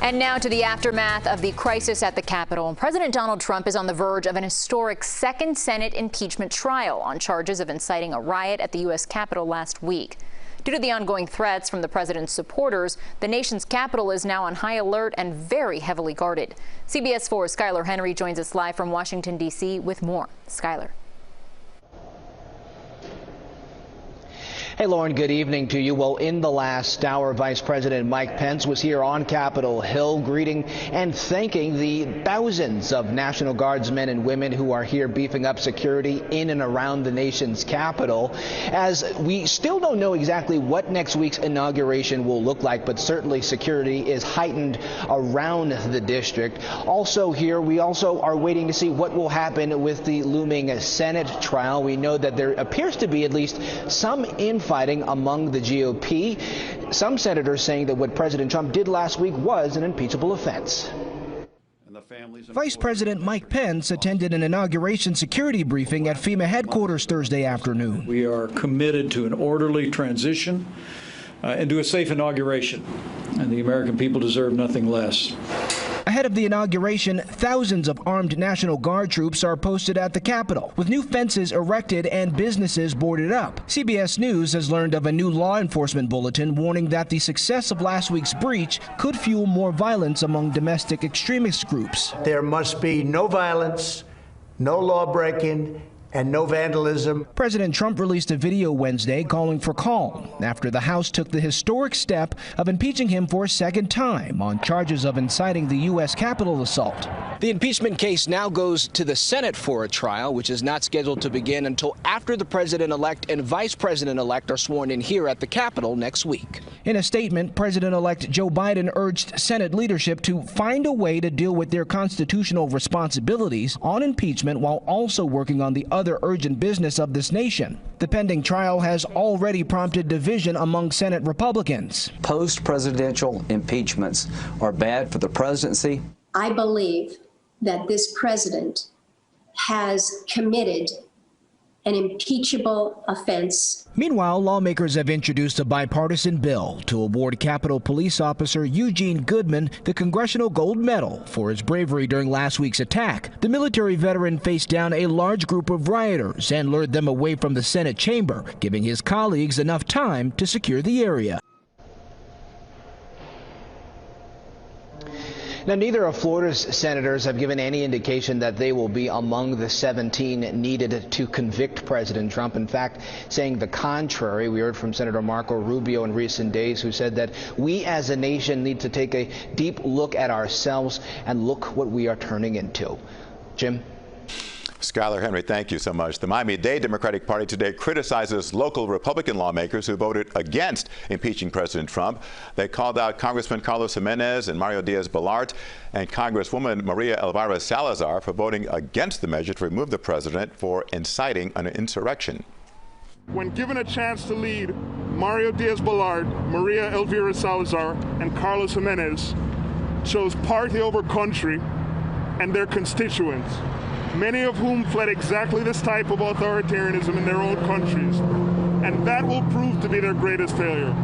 And now to the aftermath of the crisis at the Capitol. President Donald Trump is on the verge of an historic second Senate impeachment trial on charges of inciting a riot at the U.S. Capitol last week. Due to the ongoing threats from the president's supporters, the nation's Capitol is now on high alert and very heavily guarded. CBS 4's Skylar Henry joins us live from Washington, D.C. with more. Skylar. Hey, Lauren, good evening to you. Well, in the last hour, Vice President Mike Pence was here on Capitol Hill greeting and thanking the thousands of National Guardsmen and women who are here beefing up security in and around the nation's capital. As we still don't know exactly what next week's inauguration will look like, but certainly security is heightened around the district. Also here, we also are waiting to see what will happen with the looming Senate trial. We know that there appears to be at least some infighting among the GOP. Some senators saying that what President Trump did last week was an impeachable offense. Vice President Mike Pence attended an inauguration security briefing at FEMA headquarters Thursday afternoon. We are committed to an orderly transition and to a safe inauguration, and the American people deserve nothing less. Ahead of the inauguration, thousands of armed National Guard troops are posted at the Capitol, with new fences erected and businesses boarded up. CBS News has learned of a new law enforcement bulletin warning that the success of last week's breach could fuel more violence among domestic extremist groups. There must be no violence, no law-breaking, and no vandalism. President Trump released a video Wednesday calling for calm after the House took the historic step of impeaching him for a second time on charges of inciting the U.S. Capitol assault. The impeachment case now goes to the Senate for a trial, which is not scheduled to begin until after the president-elect and vice president-elect are sworn in here at the Capitol next week. In a statement, President-elect Joe Biden urged Senate leadership to find a way to deal with their constitutional responsibilities on impeachment while also working on the other urgent business of this nation. The pending trial has already prompted division among Senate Republicans. Post-presidential impeachments are bad for the presidency. I believe that this president has committed an impeachable offense. Meanwhile, lawmakers have introduced a bipartisan bill to award Capitol Police Officer Eugene Goodman the Congressional Gold Medal for his bravery during last week's attack. The military veteran faced down a large group of rioters and lured them away from the Senate chamber, giving his colleagues enough time to secure the area. Now, neither of Florida's senators have given any indication that they will be among the 17 needed to convict President Trump. In fact, saying the contrary. We heard from Senator Marco Rubio in recent days, who said that we as a nation need to take a deep look at ourselves and look what we are turning into. Jim? Skylar Henry, thank you so much. The Miami-Dade Democratic Party today criticizes local Republican lawmakers who voted against impeaching President Trump. They called out Congressman Carlos Jimenez and Mario Diaz-Balart and Congresswoman Maria Elvira Salazar for voting against the measure to remove the president for inciting an insurrection. When given a chance to lead, Mario Diaz-Balart, Maria Elvira Salazar, and Carlos Jimenez chose party over country and their constituents, many of whom fled exactly this type of authoritarianism in their own countries, and that will prove to be their greatest failure.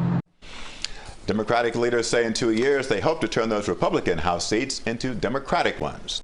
Democratic leaders say in 2 years they hope to turn those Republican House seats into Democratic ones.